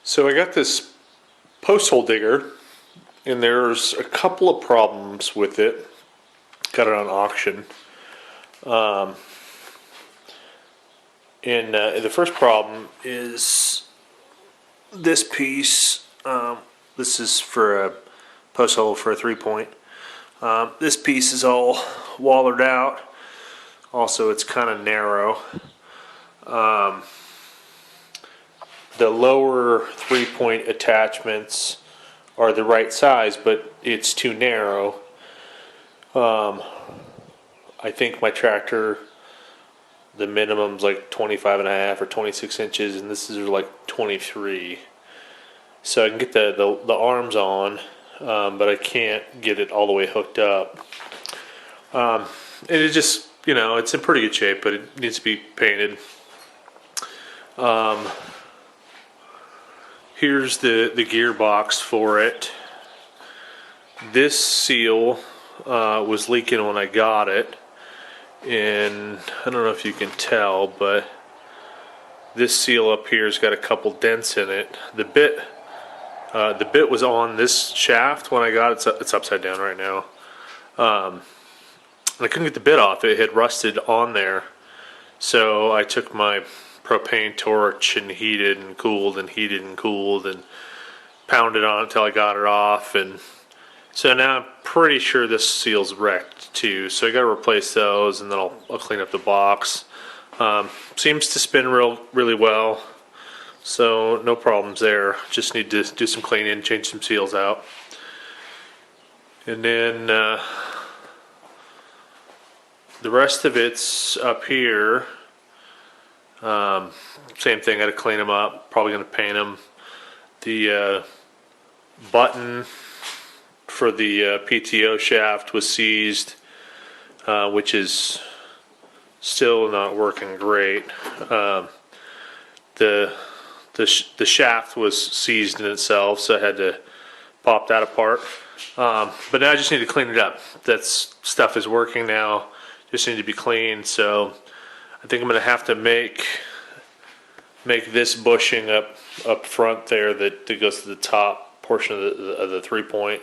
So I got this post hole digger, and there's a couple of problems with it. Got it on auction. And the first problem is this piece. This is for a post hole for a 3-point. This piece is all wallered out. Also, it's kind of narrow. The lower 3-point attachments are the right size, but it's too narrow. I think my tractor, the minimum's like 25.5 or 26 inches, and this is like 23. So I can get the arms on, but I can't get it all the way hooked up. And it just, it's in pretty good shape, but it needs to be painted. Here's the gearbox for it. This seal was leaking when I got it, and I don't know if you can tell, but this seal up here has got a couple dents in it. The bit was on this shaft when I got it. It's upside down right now. I couldn't get the bit off. It had rusted on there. So I took my propane torch and heated and cooled and pounded on it until I got it off. And so now I'm pretty sure this seal's wrecked too. So I got to replace those, and then I'll clean up the box. Seems to spin really well. So no problems there. Just need to do some cleaning, change some seals out. And then the rest of it's up here. Same thing, got to clean them up. Probably going to paint them. The button for the PTO shaft was seized, which is still not working great. The shaft was seized in itself, so I had to pop that apart. But now I just need to clean it up. That stuff is working now. Just need to be cleaned. So I think I'm going to have to make this bushing up front there that goes to the top portion of the 3-point.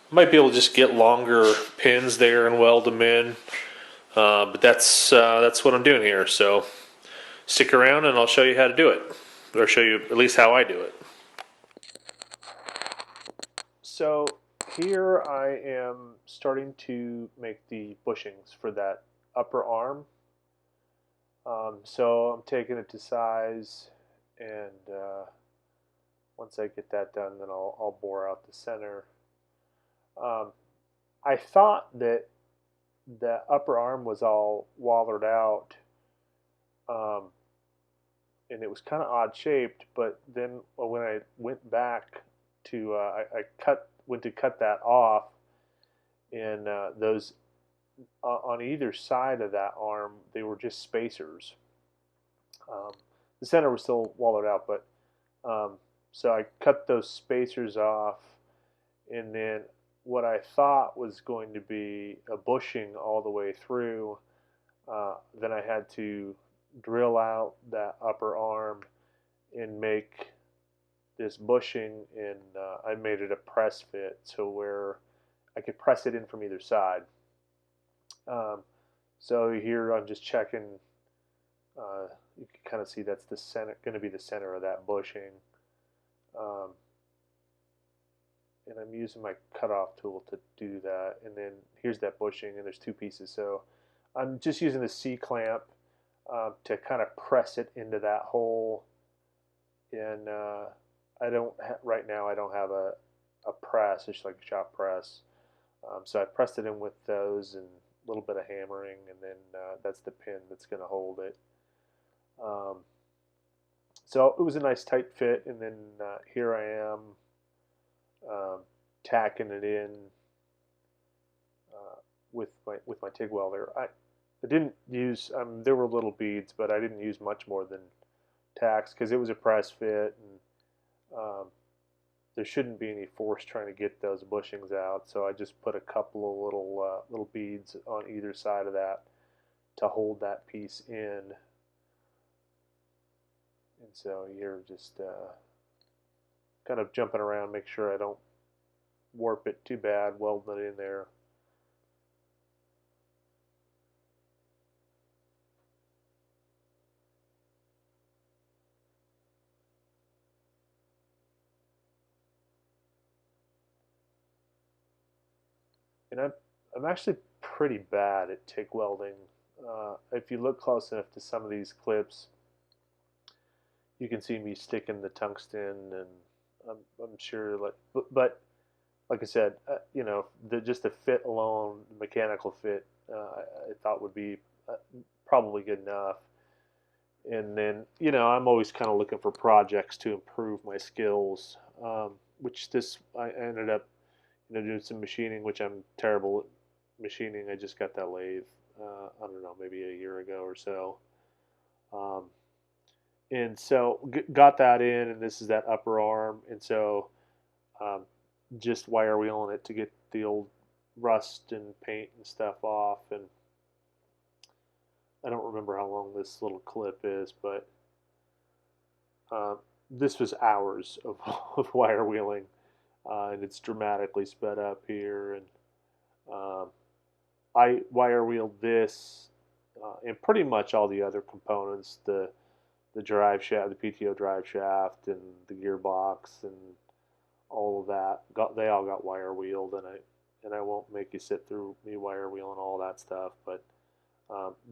Might be able to just get longer pins there and weld them in. But that's what I'm doing here. So stick around and I'll show you how to do it, or show you at least how I do it. So here I am starting to make the bushings for that upper arm. So I'm taking it to size, and once I get that done, then I'll bore out the center. I thought that the upper arm was all wallered out, and it was kind of odd shaped. But then when I went back to went to cut that off, and those on either side of that arm, they were just spacers. The center was still walled out, but so I cut those spacers off, and then what I thought was going to be a bushing all the way through, then I had to drill out that upper arm and make this bushing, and I made it a press fit, so where I could press it in from either side. So here I'm just checking. You can kind of see that's the center, going to be the center of that bushing. And I'm using my cutoff tool to do that. And then here's that bushing, and there's two pieces. So I'm just using the C-clamp to kind of press it into that hole. And right now I don't have a press, it's like a shop press. So I pressed it in with those and a little bit of hammering, and then that's the pin that's going to hold it. So it was a nice tight fit, and then here I am tacking it in with my TIG welder. I didn't use there were little beads, but I didn't use much more than tacks because it was a press fit, and there shouldn't be any force trying to get those bushings out. So I just put a couple of little beads on either side of that to hold that piece in. And so you're just kind of jumping around, make sure I don't warp it too bad, welding it in there. And I'm actually pretty bad at TIG welding. If you look close enough to some of these clips, you can see me sticking the tungsten, and I'm sure, but like I said, you know, just the fit alone, mechanical fit, I thought would be probably good enough. And then, you know, I'm always kind of looking for projects to improve my skills, which this I ended up, you know, doing some machining, which I'm terrible at machining. I just got that lathe, I don't know, maybe a year ago or so. Um, and so got that in, and this is that upper arm, and so um, just wire wheeling it to get the old rust and paint and stuff off. And I don't remember how long this little clip is, but this was hours of, of wire wheeling, and it's dramatically sped up here. And um, I wire wheeled this and pretty much all the other components, the drive shaft, the PTO drive shaft, and the gearbox, and all of that. They all got wire wheeled, and I won't make you sit through me wire wheeling all that stuff. But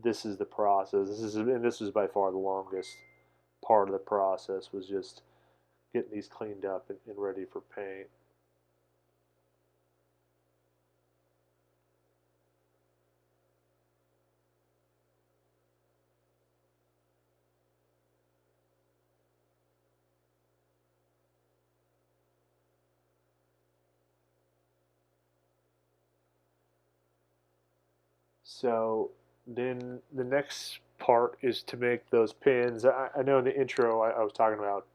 this is the process. This was by far the longest part of the process, was just getting these cleaned up and ready for paint. So then the next part is to make those pins. I know in the intro I was talking about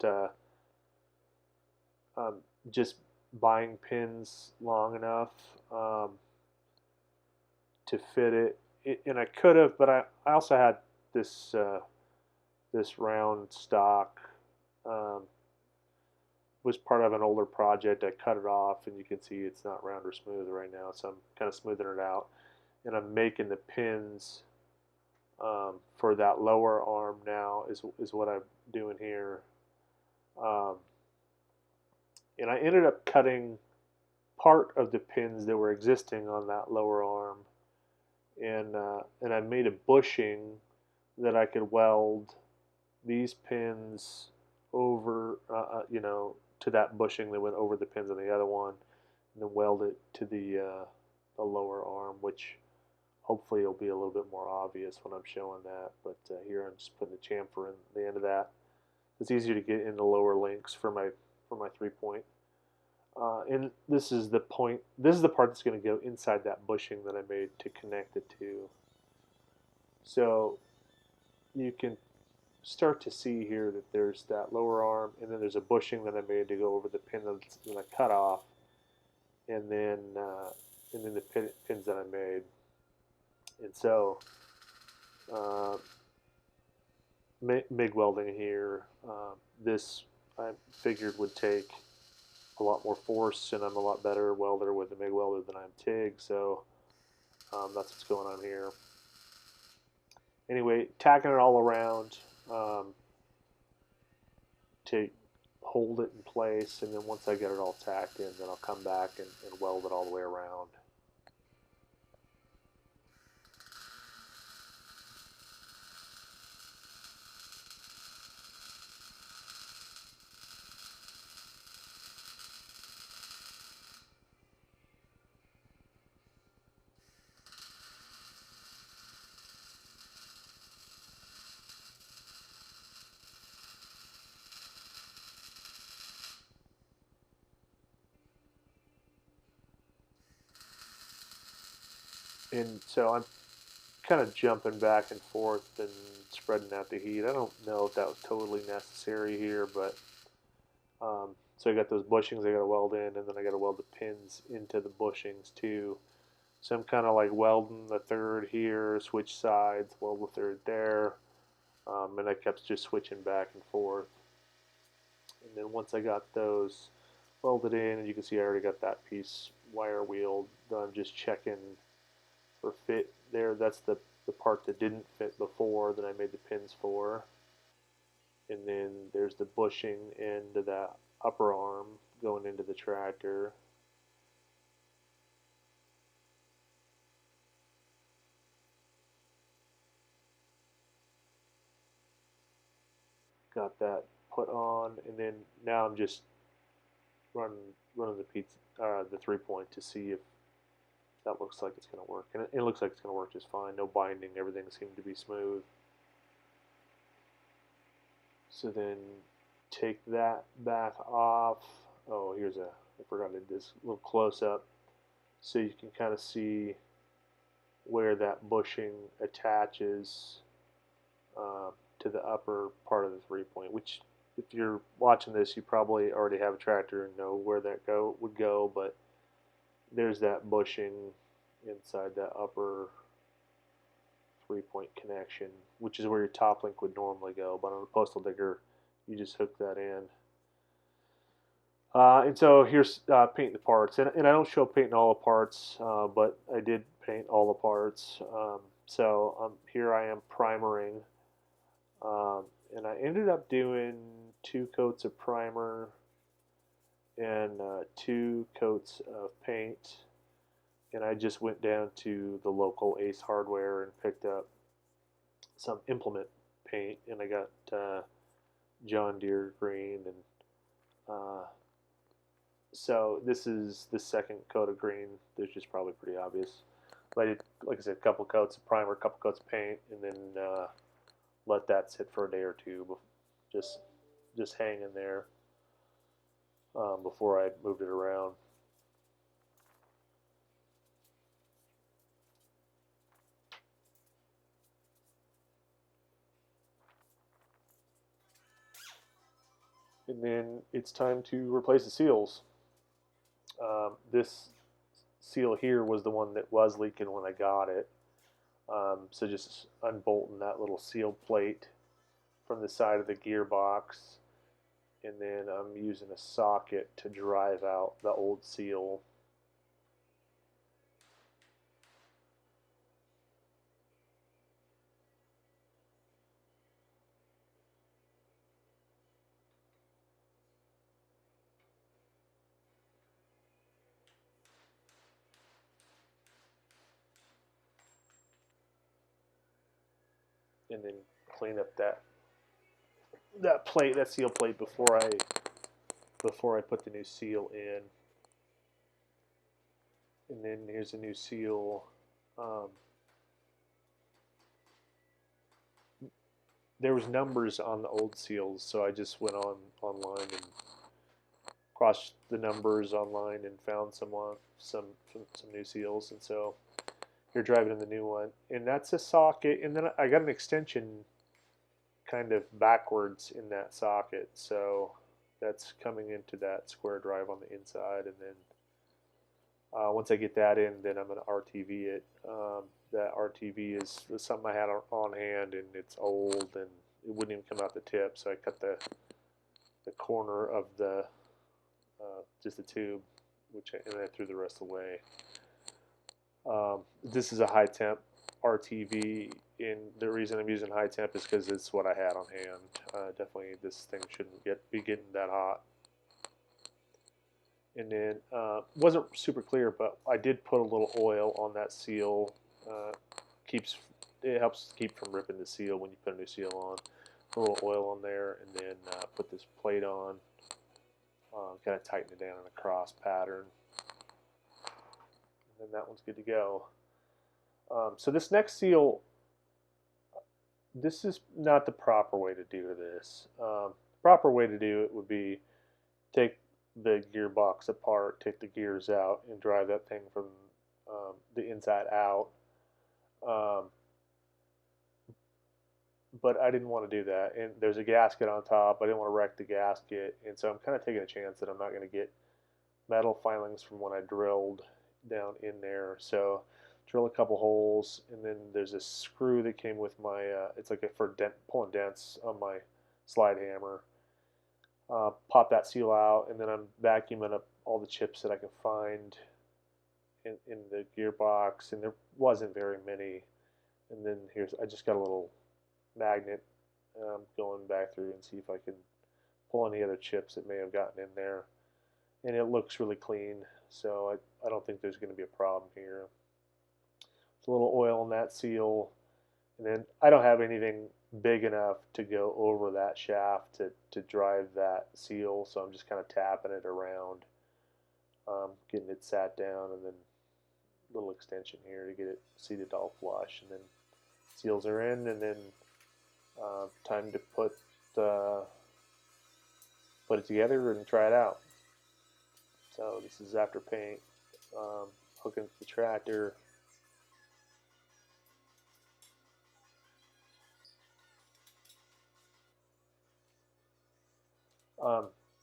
um, just buying pins long enough um, to fit and I could have, but I also had this this round stock. Um, was part of an older project. I cut it off, and you can see it's not round or smooth right now, so I'm kind of smoothing it out. And I'm making the pins for that lower arm now, is what I'm doing here. Um, and I ended up cutting part of the pins that were existing on that lower arm, and I made a bushing that I could weld these pins over, you know, to that bushing that went over the pins on the other one, and then weld it to the lower arm, which hopefully it'll be a little bit more obvious when I'm showing that. But here I'm just putting the chamfer in the end of that. It's easier to get in the lower links for my 3-point. And this is the point. This is the part that's going to go inside that bushing that I made to connect the two. So you can start to see here that there's that lower arm, and then there's a bushing that I made to go over the pin that I cut off, and then the pins that I made. And so MIG welding here, this I figured would take a lot more force, and I'm a lot better welder with a MIG welder than I'm TIG, so that's what's going on here. Anyway, tacking it all around to hold it in place, and then once I get it all tacked in, then I'll come back and weld it all the way around. And so I'm kind of jumping back and forth and spreading out the heat. I don't know if that was totally necessary here, but so I got those bushings I got to weld in, and then I got to weld the pins into the bushings too. So I'm kind of like welding the third here, switch sides, weld the third there, and I kept just switching back and forth. And then once I got those welded in, and you can see I already got that piece wire wheeled, then I'm just checking for fit there. That's the part that didn't fit before that I made the pins for. And then there's the bushing end of that upper arm going into the tractor. Got that put on, and then now I'm just running the 3-point to see if that looks like it's going to work, and it looks like it's going to work just fine. No binding, everything seemed to be smooth. So then take that back off. Oh, I forgot to do this little close up so you can kind of see where that bushing attaches to the upper part of the 3-point, which if you're watching this, you probably already have a tractor and know where that would go, but there's that bushing inside that upper 3-point connection, which is where your top link would normally go, but on a postal digger, you just hook that in. And so here's painting the parts, and I don't show painting all the parts, but I did paint all the parts. So here I am primering, and I ended up doing 2 coats of primer and 2 coats of paint, and I just went down to the local Ace Hardware and picked up some implement paint, and I got John Deere green, and so this is the second coat of green, which is probably pretty obvious. But I did, like I said, a couple coats of primer, a couple coats of paint, and then let that sit for a day or two, just hanging there before I moved it around. And then it's time to replace the seals. This seal here was the one that was leaking when I got it. So just unbolting that little seal plate from the side of the gearbox, and then I'm using a socket to drive out the old seal. And then clean up that plate, that seal plate, before I put the new seal in. And then here's a new seal. There was numbers on the old seals, so I just went online and crossed the numbers online and found some new seals. And so you're driving in the new one, and that's a socket, and then I got an extension kind of backwards in that socket, so that's coming into that square drive on the inside. And then once I get that in, then I'm going to RTV it. That RTV is something I had on hand, and it's old, and it wouldn't even come out the tip, so I cut the corner of the just the tube, and I threw the rest away. This is a high temp RTV, and the reason I'm using high temp is because it's what I had on hand. Definitely this thing shouldn't be getting that hot. And then wasn't super clear, but I did put a little oil on that seal. It helps keep from ripping the seal when you put a new seal on. A little oil on there, and then put this plate on. Kind of tighten it down in a cross pattern. And then that one's good to go. So this next seal, this is not the proper way to do this. The proper way to do it would be take the gearbox apart, take the gears out, and drive that thing from the inside out. But I didn't want to do that, and there's a gasket on top. I didn't want to wreck the gasket, and so I'm kind of taking a chance that I'm not going to get metal filings from when I drilled down in there. So drill a couple holes, and then there's a screw that came with my, it's like for pulling dents on my slide hammer. Pop that seal out, and then I'm vacuuming up all the chips that I can find in the gearbox, and there wasn't very many. And then I just got a little magnet going back through and see if I can pull any other chips that may have gotten in there. And it looks really clean, so I don't think there's going to be a problem here. There's a little oil in that seal, and then I don't have anything big enough to go over that shaft to drive that seal, so I'm just kind of tapping it around, getting it sat down, and then a little extension here to get it seated all flush, and then seals are in, and then time to put it together and try it out. So this is after paint, hooking the tractor.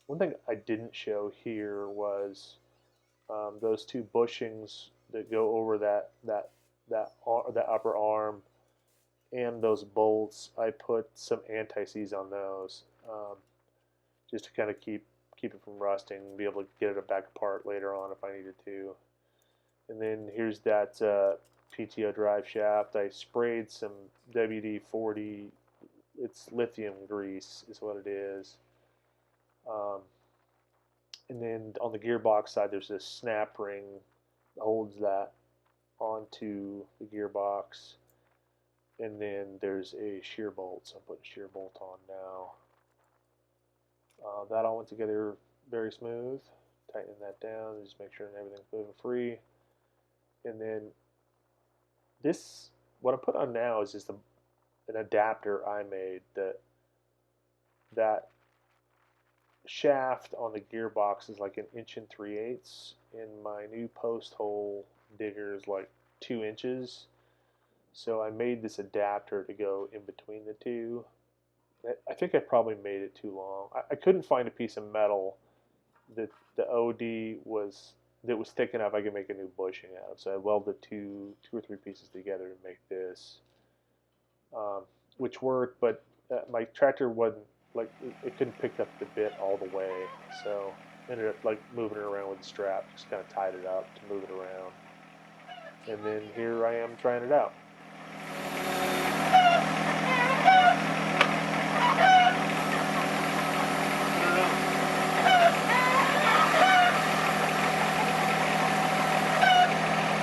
One thing I didn't show here was those two bushings that go over that upper arm, and those bolts. I put some anti-seize on those, just to kind of keep it from rusting and be able to get it back apart later on if I needed to. And then here's that Pto Drive Shaft. I sprayed some WD-40. It's lithium grease is what it is. And then on the gearbox side, there's this snap ring that holds that onto the gearbox. And then there's a shear bolt, so I'm putting shear bolt on now. That all went together very smooth. Tightening that down, just make sure everything's moving free. And then what I put on now is just an adapter I made. That shaft on the gearbox is like 1 3/8 inches, and my new post hole digger is like 2 inches. So I made this adapter to go in between the two. I think I probably made it too long. I couldn't find a piece of metal that the OD was thick enough I could make a new bushing out of. So I welded two or three pieces together to make this, which worked. But my tractor wasn't like it couldn't pick up the bit all the way, so I ended up like moving it around with the strap. Just kind of tied it up to move it around. And then here I am trying it out.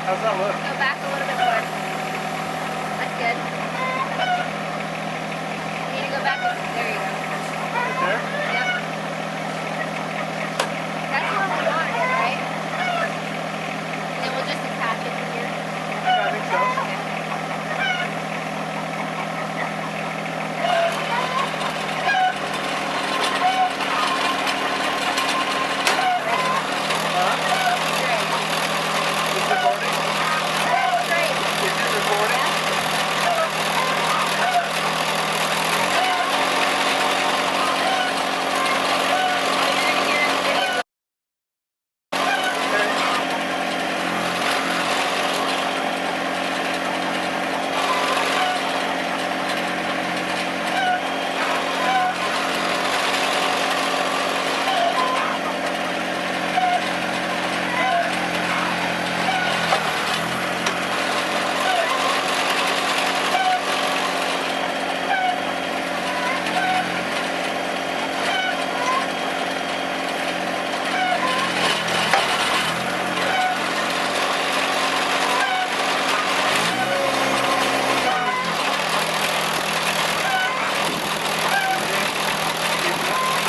How's that look? Go back.